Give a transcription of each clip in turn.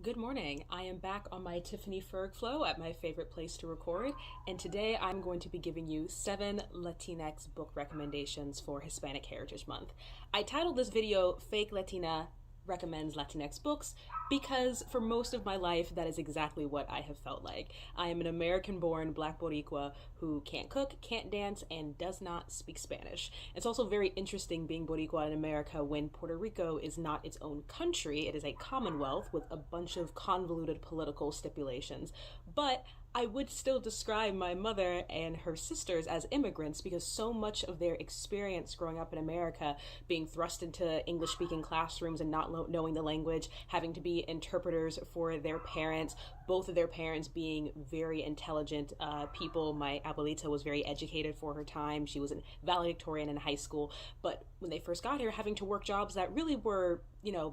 Good morning. I am back on my Tiffany Ferg flow at my favorite place to record, and today I'm going to be giving you 7 Latinx book recommendations for Hispanic Heritage Month. I titled this video Fake Latina Recommends Latinx Books because for most of my life that is exactly what I have felt like. I am an American-born Black Boricua who can't cook, can't dance, and does not speak Spanish. It's also very interesting being Boricua in America when Puerto Rico is not its own country. It is a commonwealth with a bunch of convoluted political stipulations, but I would still describe my mother and her sisters as immigrants because so much of their experience growing up in America, being thrust into English-speaking classrooms and not knowing the language, having to be interpreters for their parents, both of their parents being very intelligent people. My Abuelita was very educated for her time. She was a valedictorian in high school, but when they first got here, having to work jobs that really were,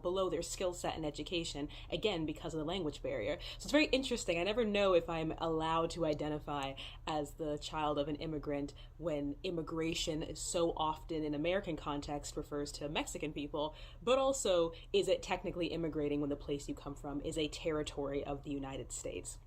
below their skill set and education, again, because of the language barrier. So it's very interesting. I never know if I'm allowed to identify as the child of an immigrant when immigration is so often in American context refers to Mexican people, but also is it technically immigrating when the place you come from is a territory of the United States.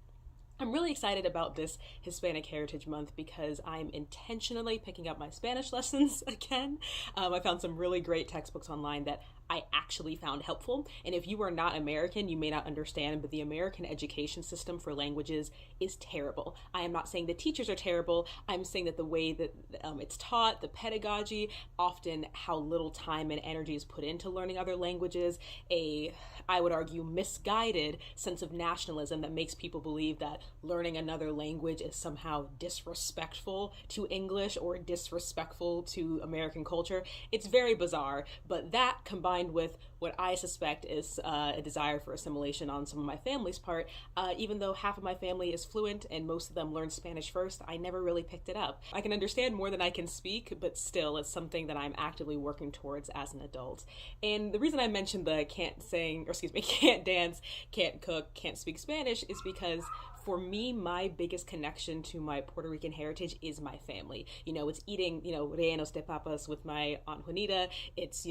I'm really excited about this Hispanic Heritage Month because I'm intentionally picking up my Spanish lessons again. I found some really great textbooks online that I actually found helpful. And if you are not American, you may not understand, but the American education system for languages is terrible. I am not saying the teachers are terrible. I'm saying that the way that it's taught, the pedagogy, often how little time and energy is put into learning other languages, I would argue, misguided sense of nationalism that makes people believe that learning another language is somehow disrespectful to English or disrespectful to American culture. It's very bizarre, but that combined with what I suspect is a desire for assimilation on some of my family's part, even though half of my family is fluent and most of them learned Spanish first, I never really picked it up. I can understand more than I can speak, but still it's something that I'm actively working towards as an adult. And the reason I mentioned the can't dance, can't cook, can't speak Spanish is because for me, my biggest connection to my Puerto Rican heritage is my family. It's eating, rellenos de papas with my Aunt Juanita. It's,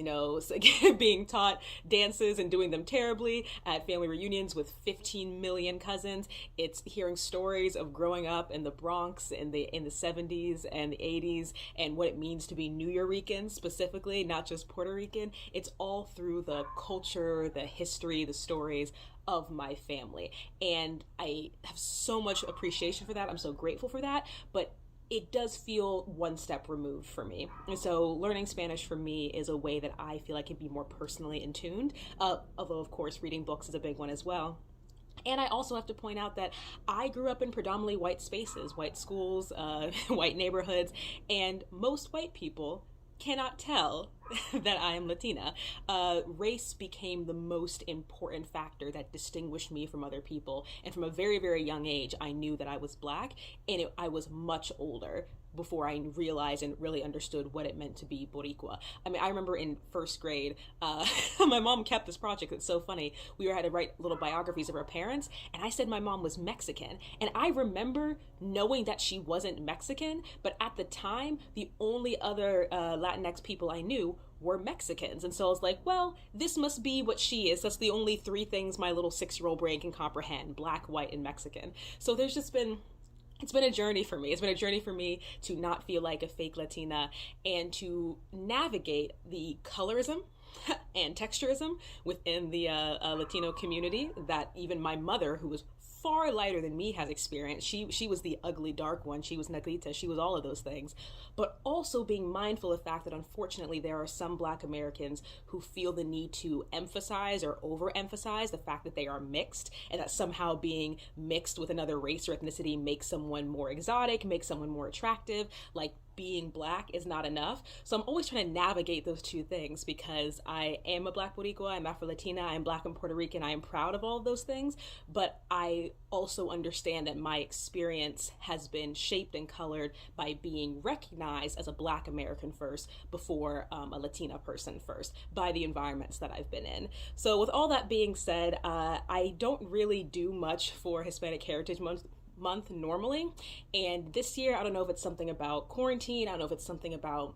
being taught dances and doing them terribly at family reunions with 15 million cousins. It's hearing stories of growing up in the Bronx in the 70s and the 80s and what it means to be New Yorkers specifically, not just Puerto Rican. It's all through the culture, the history, the stories of my family. And I have so much appreciation for that. I'm so grateful for that. But it does feel one step removed for me. And so learning Spanish for me is a way that I feel I can be more personally in tuned, although of course reading books is a big one as well. And I also have to point out that I grew up in predominantly white spaces, white schools, white neighborhoods, and most white people cannot tell that I am Latina. Race became the most important factor that distinguished me from other people. And from a very, very young age, I knew that I was Black, and I was much older before I realized and really understood what it meant to be Boricua. I mean, I remember in first grade, my mom kept this project that's so funny. We had to write little biographies of our parents, and I said my mom was Mexican. And I remember knowing that she wasn't Mexican, but at the time, the only other Latinx people I knew were Mexicans. And so I was like, well, this must be what she is. That's the only 3 things my little 6-year-old brain can comprehend: Black, white, and Mexican. So it's been a journey for me. It's been a journey for me to not feel like a fake Latina and to navigate the colorism and texturism within the Latino community that even my mother, who was far lighter than me, has experienced. She was the ugly dark one. She was negrita. She was all of those things. But also being mindful of the fact that unfortunately there are some Black Americans who feel the need to emphasize or overemphasize the fact that they are mixed, and that somehow being mixed with another race or ethnicity makes someone more exotic, makes someone more attractive, like being Black is not enough. So I'm always trying to navigate those two things because I am a Black Boricua, I'm Afro-Latina, I'm Black and Puerto Rican, I am proud of all of those things, but I also understand that my experience has been shaped and colored by being recognized as a Black American first before a Latina person first by the environments that I've been in. So with all that being said, I don't really do much for Hispanic Heritage Month normally, and this year I don't know if it's something about quarantine, I don't know if it's something about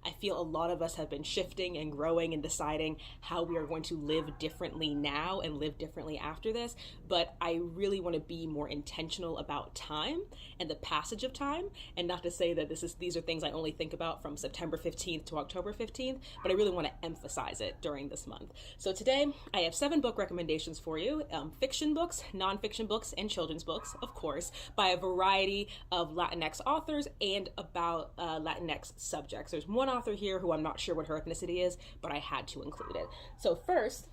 I feel a lot of us have been shifting and growing and deciding how we are going to live differently now and live differently after this. But I really want to be more intentional about time and the passage of time, and not to say that these are things I only think about from September 15th to October 15th, but I really want to emphasize it during this month. So today I have 7 book recommendations for you, fiction books, nonfiction books, and children's books, of course, by a variety of Latinx authors and about Latinx subjects. There's one author here who I'm not sure what her ethnicity is, but I had to include it. So first,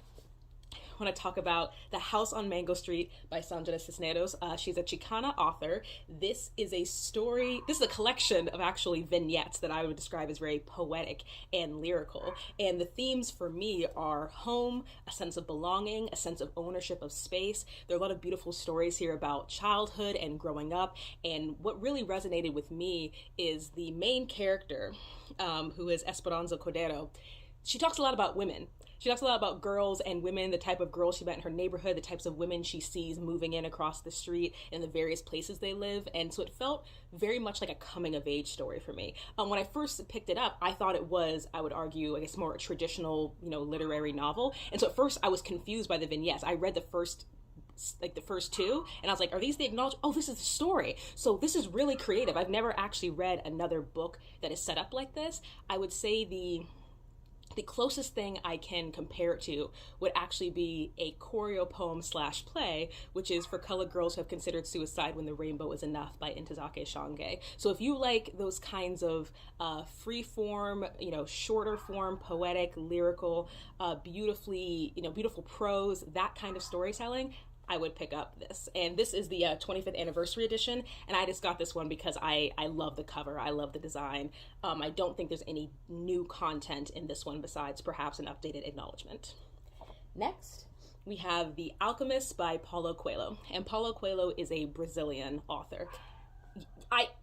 I want to talk about The House on Mango Street by Sandra Cisneros. She's a Chicana author. This is a collection of actually vignettes that I would describe as very poetic and lyrical. And the themes for me are home, a sense of belonging, a sense of ownership of space. There are a lot of beautiful stories here about childhood and growing up. And what really resonated with me is the main character, who is Esperanza Cordero. She talks a lot about women. She talks a lot about girls and women, the type of girls she met in her neighborhood, the types of women she sees moving in across the street and the various places they live. And so it felt very much like a coming of age story for me. When I first picked it up, I thought it was, I would argue, I guess more a traditional, literary novel. And so at first I was confused by the vignettes. I read the first 2, and I was like, are these the acknowledged? Oh, this is the story. So this is really creative. I've never actually read another book that is set up like this. I would say the closest thing I can compare it to would actually be a choreo poem / play, which is For Colored Girls Who Have Considered Suicide When the Rainbow Is Enough by Ntozake Shange. So if you like those kinds of free form, shorter form, poetic, lyrical, beautiful prose, that kind of storytelling, I would pick up this. And this is the 25th anniversary edition, and I just got this one because I love the cover, I love the design. I don't think there's any new content in this one besides perhaps an updated acknowledgement. Next, we have The Alchemist by Paulo Coelho, and Paulo Coelho is a Brazilian author.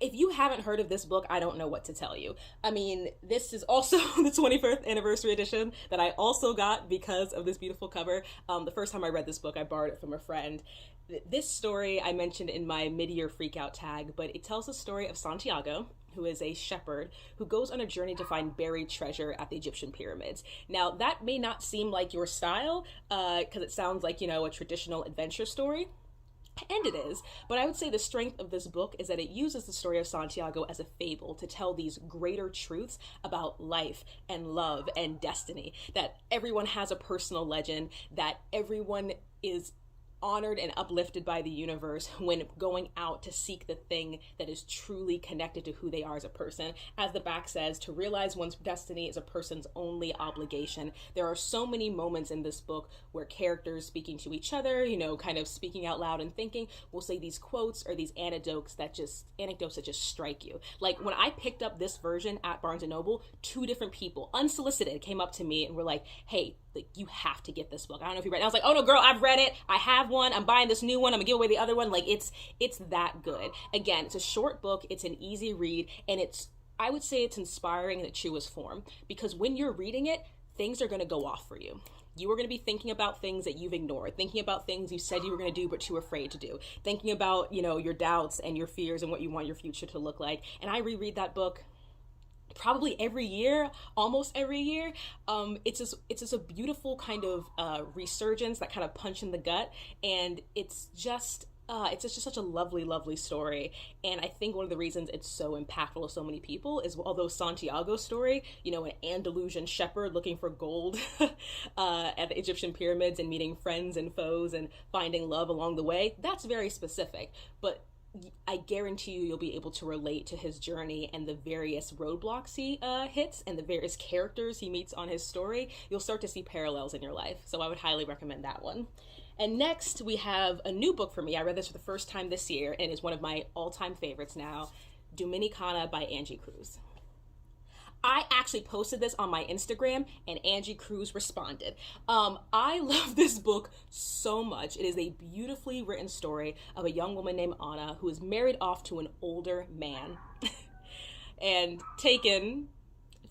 If you haven't heard of this book, I don't know what to tell you. I mean, this is also the 21st anniversary edition that I also got because of this beautiful cover. The first time I read this book, I borrowed it from a friend. This story I mentioned in my mid-year freakout tag, but it tells the story of Santiago, who is a shepherd who goes on a journey to find buried treasure at the Egyptian pyramids. Now, that may not seem like your style, because it sounds like, a traditional adventure story. And it is, but I would say the strength of this book is that it uses the story of Santiago as a fable to tell these greater truths about life and love and destiny, that everyone has a personal legend, that everyone is honored and uplifted by the universe when going out to seek the thing that is truly connected to who they are as a person. As the back says, to realize one's destiny is a person's only obligation. There are so many moments in this book where characters speaking to each other, kind of speaking out loud and thinking, will say these quotes or these anecdotes that just strike you. Like when I picked up this version at Barnes & Noble, 2 different people, unsolicited, came up to me and were like, hey, you have to get this book. I don't know if you read it. I was like, oh no, girl, I've read it. I have one. I'm buying this new one. I'm gonna give away the other one. Like it's that good. Again, it's a short book. It's an easy read, and I would say it's inspiring in the truest form, because when you're reading it, things are gonna go off for you. You are going to be thinking about things that you've ignored, thinking about things you said you were going to do but too afraid to do, thinking about, your doubts and your fears and what you want your future to look like. And I reread that book probably every year, almost every year. It's just a beautiful kind of resurgence, that kind of punch in the gut, and it's just such a lovely, lovely story. And I think one of the reasons it's so impactful to so many people is, although Santiago's story, an Andalusian shepherd looking for gold at the Egyptian pyramids and meeting friends and foes and finding love along the way, that's very specific. But I guarantee you'll be able to relate to his journey and the various roadblocks he hits and the various characters he meets on his story. You'll start to see parallels in your life. So I would highly recommend that one. And next, we have a new book for me. I read this for the first time this year, and is one of my all-time favorites now, Dominicana by Angie Cruz. I actually posted this on my Instagram, and Angie Cruz responded. I love this book so much. It is a beautifully written story of a young woman named Anna who is married off to an older man and taken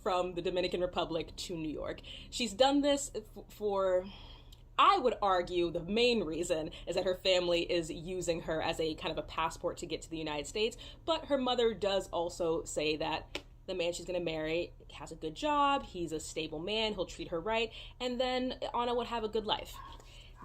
from the Dominican Republic to New York. She's done this for, I would argue, the main reason is that her family is using her as a kind of a passport to get to the United States, but her mother does also say that the man she's going to marry has a good job, he's a stable man, he'll treat her right, and then Anna would have a good life.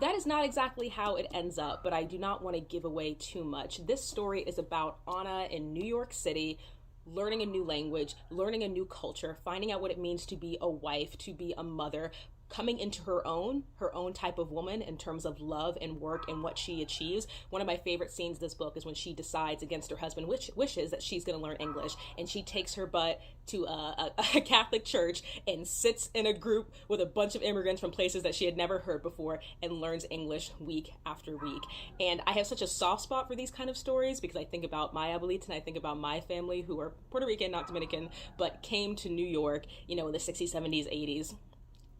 That is not exactly how it ends up, but I do not want to give away too much. This story is about Anna in New York City, learning a new language, learning a new culture, finding out what it means to be a wife, to be a mother, coming into her own type of woman in terms of love and work and what she achieves. One of my favorite scenes of this book is when she decides against her husband wishes that she's going to learn English, and she takes her butt to a Catholic church and sits in a group with a bunch of immigrants from places that she had never heard before and learns English week after week. And I have such a soft spot for these kind of stories because I think about my Abuelita and I think about my family who are Puerto Rican, not Dominican, but came to New York, in the 60s, 70s, 80s.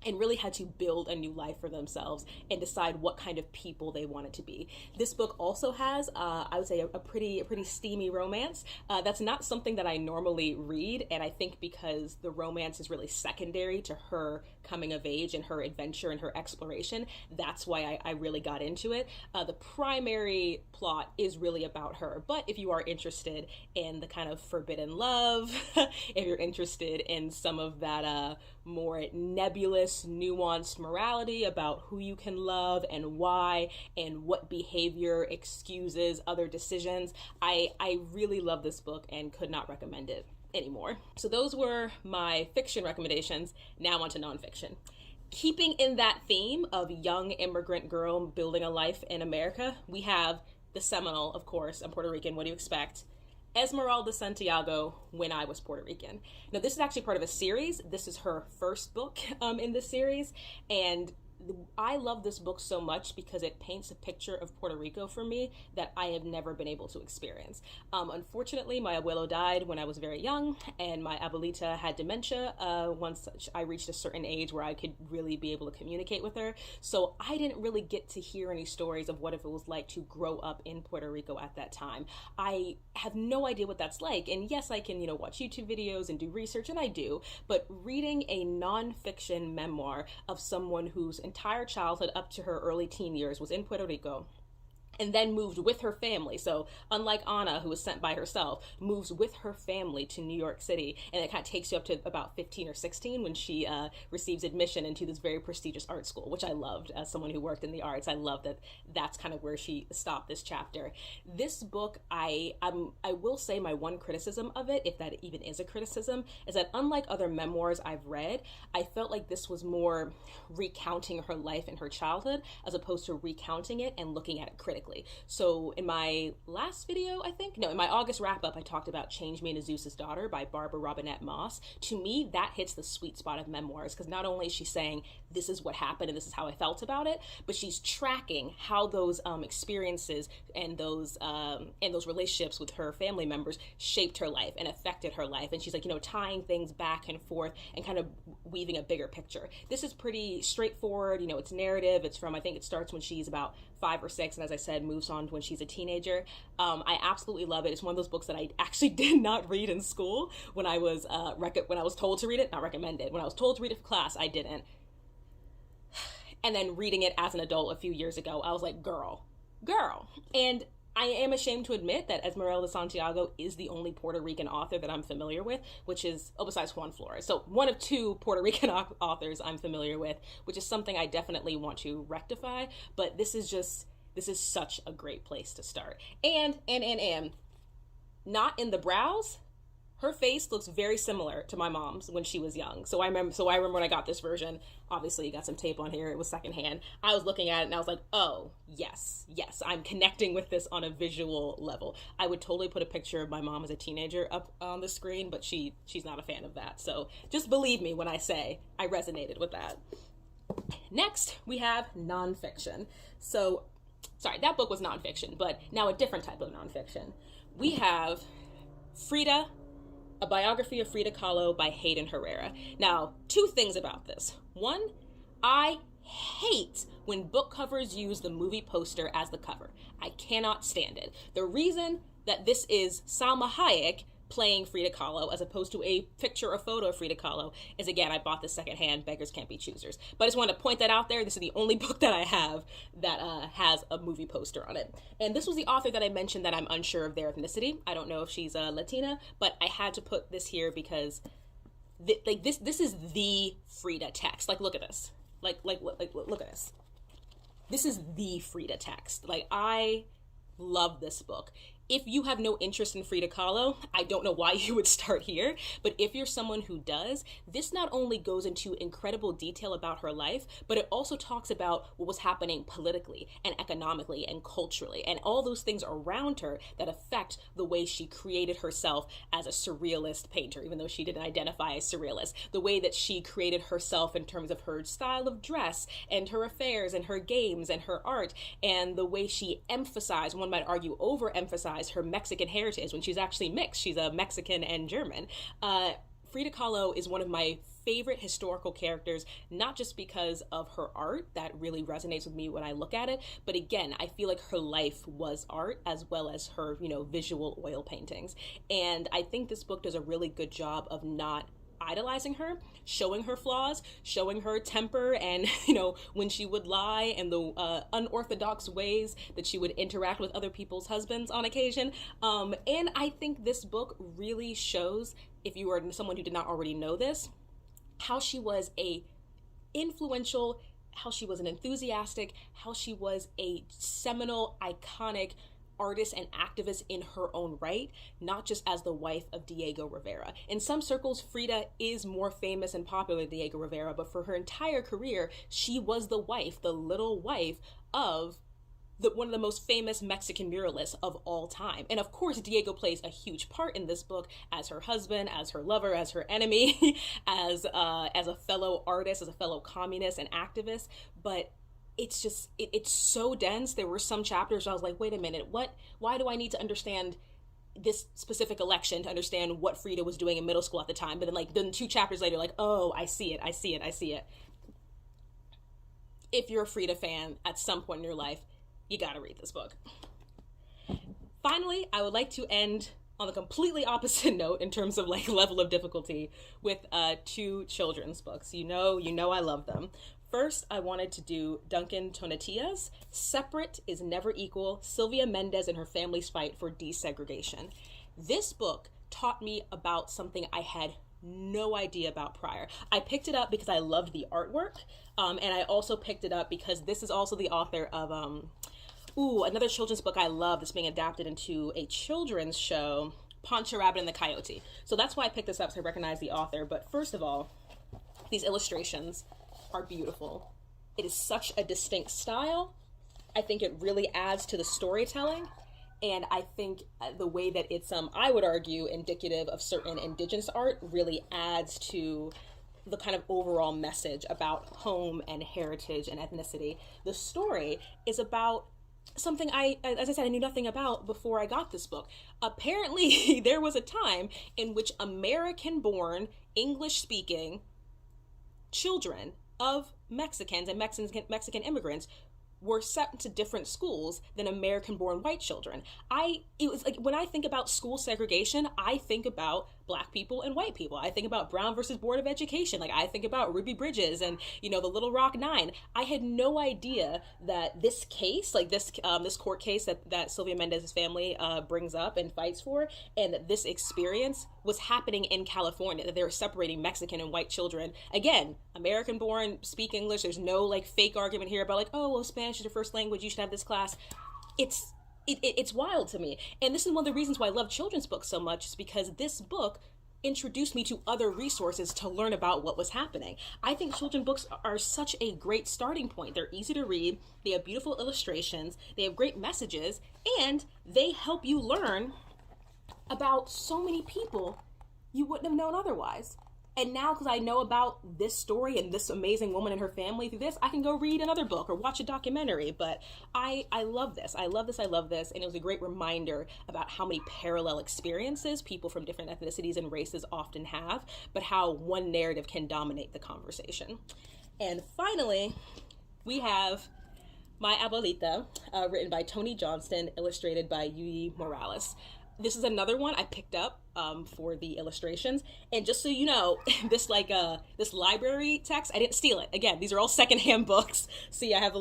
And really had to build a new life for themselves and decide what kind of people they wanted to be. This book also has, I would say, a pretty steamy romance. That's not something that I normally read, and I think because the romance is really secondary to her coming of age and her adventure and her exploration, that's why I really got into it. The primary plot is really about her, but if you are interested in the kind of forbidden love, if you're interested in some of that more nebulous, nuanced morality about who you can love and why and what behavior excuses other decisions, I really love this book and could not recommend it anymore. So those were my fiction recommendations. Now on to nonfiction. Keeping in that theme of young immigrant girl building a life in America, we have the seminal, of course, I'm Puerto Rican, what do you expect? Esmerelda Santiago, When I Was Puerto Rican. Now, this is actually part of a series. This is her first book in this series, and I love this book so much because it paints a picture of Puerto Rico for me that I have never been able to experience. Unfortunately, my abuelo died when I was very young, and my abuelita had dementia once I reached a certain age where I could really be able to communicate with her. So I didn't really get to hear any stories of what it was like to grow up in Puerto Rico at that time. I have no idea what that's like. And yes, I can, watch YouTube videos and do research, and I do, but reading a nonfiction memoir of someone whose entire childhood up to her early teen years was in Puerto Rico and then moved with her family. So unlike Anna, who was sent by herself, moves with her family to New York City, and it kind of takes you up to about 15 or 16 when she receives admission into this very prestigious art school, which I loved as someone who worked in the arts. I love that that's kind of where she stopped this chapter. This book, I will say my one criticism of it, if that even is a criticism, is that unlike other memoirs I've read, I felt like this was more recounting her life and her childhood as opposed to recounting it and looking at it critically. So in my last video, in my August wrap-up, I talked about Change Me into Zeus's Daughter by Barbara Robinette Moss. To me, that hits the sweet spot of memoirs, because not only is she saying, this is what happened and this is how I felt about it, but she's tracking how those experiences and those relationships with her family members shaped her life and affected her life. And she's like, tying things back and forth and kind of weaving a bigger picture. This is pretty straightforward. It's narrative. It's from, I think it starts when she's about 5 or 6, and as I said, moves on to when she's a teenager. I absolutely love it. It's one of those books that I actually did not read in school when I was when I was told to read it, not recommended. When I was told to read it for class, I didn't. And then reading it as an adult a few years ago, I was like, girl. And I am ashamed to admit that Esmerelda Santiago is the only Puerto Rican author that I'm familiar with, which is, besides Juan Flores. So one of 2 Puerto Rican authors I'm familiar with, which is something I definitely want to rectify. But this is such a great place to start. And not in the brows. Her face looks very similar to my mom's when she was young. So I remember when I got this version, obviously you got some tape on here, it was secondhand. I was looking at it and I was like, oh, yes, I'm connecting with this on a visual level. I would totally put a picture of my mom as a teenager up on the screen, but she's not a fan of that. So just believe me when I say I resonated with that. Next, we have nonfiction. So, sorry, that book was nonfiction, but now a different type of nonfiction. We have Frida, a biography of Frida Kahlo by Hayden Herrera. Now, 2 things about this. One, I hate when book covers use the movie poster as the cover. I cannot stand it. The reason that this is Salma Hayek playing Frida Kahlo as opposed to a picture or photo of Frida Kahlo is, again, I bought this secondhand. Beggars can't be choosers. But I just wanted to point that out there. This is the only book that I have that has a movie poster on it. And this was the author that I mentioned that I'm unsure of their ethnicity. I don't know if she's Latina, but I had to put this here because this is the Frida text. Like, look at this. Like, look at this. This is the Frida text. Like, I love this book. If you have no interest in Frida Kahlo, I don't know why you would start here, but if you're someone who does, this not only goes into incredible detail about her life, but it also talks about what was happening politically and economically and culturally and all those things around her that affect the way she created herself as a surrealist painter, even though she didn't identify as surrealist, the way that she created herself in terms of her style of dress and her affairs and her games and her art, and the way she emphasized, one might argue overemphasized, her Mexican heritage when she's actually mixed. She's a Mexican and German. Frida Kahlo is one of my favorite historical characters, not just because of her art that really resonates with me when I look at it, but again, I feel like her life was art as well as her, visual oil paintings. And I think this book does a really good job of not idolizing her, showing her flaws, showing her temper, and when she would lie and the unorthodox ways that she would interact with other people's husbands on occasion. And I think this book really shows, if you are someone who did not already know this, how she was a influential, how she was an enthusiastic, how she was a seminal, iconic artist and activist in her own right, not just as the wife of Diego Rivera. In some circles, Frida is more famous and popular than Diego Rivera, but for her entire career, she was the wife, the little wife of one of the most famous Mexican muralists of all time. And of course, Diego plays a huge part in this book as her husband, as her lover, as her enemy, as a fellow artist, as a fellow communist and activist. But it's just, it's so dense. There were some chapters where I was like, wait a minute, why do I need to understand this specific election to understand what Frida was doing in middle school at the time? But then 2 chapters later, oh, I see it. If you're a Frida fan at some point in your life, you gotta read this book. Finally, I would like to end on a completely opposite note in terms of level of difficulty with 2 children's books. You know I love them. First, I wanted to do Duncan Tonatiuh's Separate is Never Equal, Sylvia Mendez and Her Family's Fight for Desegregation. This book taught me about something I had no idea about prior. I picked it up because I loved the artwork, and I also picked it up because this is also the author of another children's book I love that's being adapted into a children's show, Poncho Rabbit and the Coyote. So that's why I picked this up, so I recognize the author. But first of all, these illustrations are beautiful. It is such a distinct style. I think it really adds to the storytelling, and I think the way that it's I would argue indicative of certain indigenous art really adds to the kind of overall message about home and heritage and ethnicity. The story is about something as I said, I knew nothing about before I got this book. Apparently, there was a time in which American-born, English-speaking children of Mexicans and Mexican immigrants were sent to different schools than American-born white children. It was like, when I think about school segregation, I think about Black people and white people. I think about Brown versus Board of Education. I think about Ruby Bridges and, the Little Rock Nine. I had no idea that this case, this court case that Sylvia Mendez's family brings up and fights for, and that this experience was happening in California, that they were separating Mexican and white children. Again, American-born, speak English. There's no fake argument here about Spanish is your first language, you should have this class. It's wild to me. And this is one of the reasons why I love children's books so much, is because this book introduced me to other resources to learn about what was happening. I think children's books are such a great starting point. They're easy to read, they have beautiful illustrations, they have great messages, and they help you learn about so many people you wouldn't have known otherwise. And now, because I know about this story and this amazing woman and her family through this, I can go read another book or watch a documentary. But I love this. I love this. And it was a great reminder about how many parallel experiences people from different ethnicities and races often have, but how one narrative can dominate the conversation. And finally, we have My Abuelita, written by Tony Johnston, illustrated by Yuyi Moralez. This is another one I picked up for the illustrations. And just so you know, this this library text, I didn't steal it. Again, these are all secondhand books. See, I have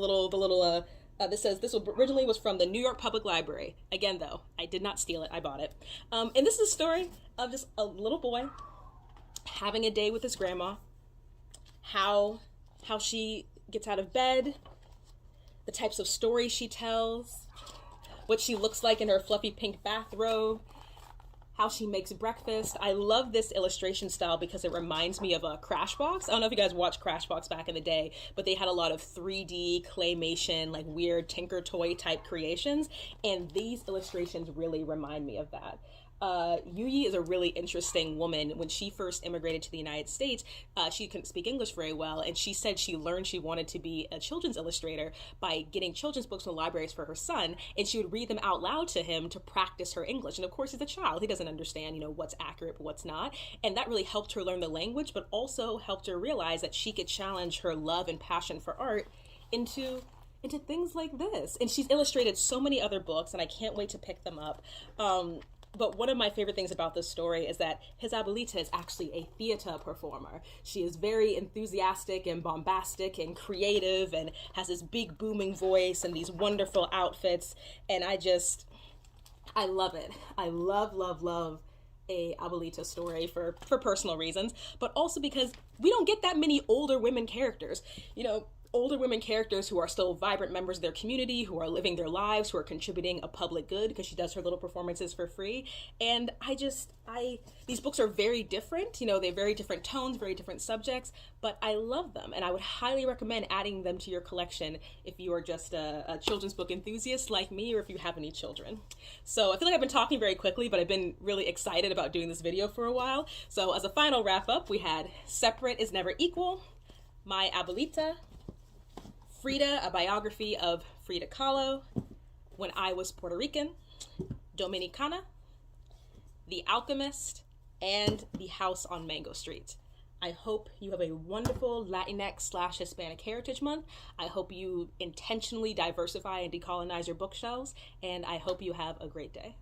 this says this originally was from the New York Public Library. Again, though, I did not steal it. I bought it. And this is a story of just a little boy having a day with his grandma. How she gets out of bed, the types of stories she tells, what she looks like in her fluffy pink bathrobe, how she makes breakfast. I love this illustration style because it reminds me of a Crashbox. I don't know if you guys watched Crashbox back in the day, but they had a lot of 3D claymation, like weird Tinker Toy type creations, and these illustrations really remind me of that. Yuyi is a really interesting woman. When she first immigrated to the United States, she couldn't speak English very well, and she said she learned she wanted to be a children's illustrator by getting children's books from the libraries for her son, and she would read them out loud to him to practice her English. And of course, he's a child. He doesn't understand, what's accurate but what's not. And that really helped her learn the language, but also helped her realize that she could challenge her love and passion for art into things like this. And she's illustrated so many other books, and I can't wait to pick them up. But one of my favorite things about this story is that his Abuelita is actually a theater performer. She is very enthusiastic and bombastic and creative and has this big booming voice and these wonderful outfits. And I love it. I love a Abuelita story for personal reasons, but also because we don't get that many older women characters. Older women characters who are still vibrant members of their community, who are living their lives, who are contributing a public good, because she does her little performances for free. And these books are very different. They have very different tones, very different subjects, but I love them. And I would highly recommend adding them to your collection if you are just a children's book enthusiast like me, or if you have any children. So I feel like I've been talking very quickly, but I've been really excited about doing this video for a while. So as a final wrap up, we had Separate is Never Equal, My Abuelita, Frida, a biography of Frida Kahlo, When I Was Puerto Rican, Dominicana, The Alchemist, and The House on Mango Street. I hope you have a wonderful Latinx/Hispanic Heritage Month. I hope you intentionally diversify and decolonize your bookshelves, and I hope you have a great day.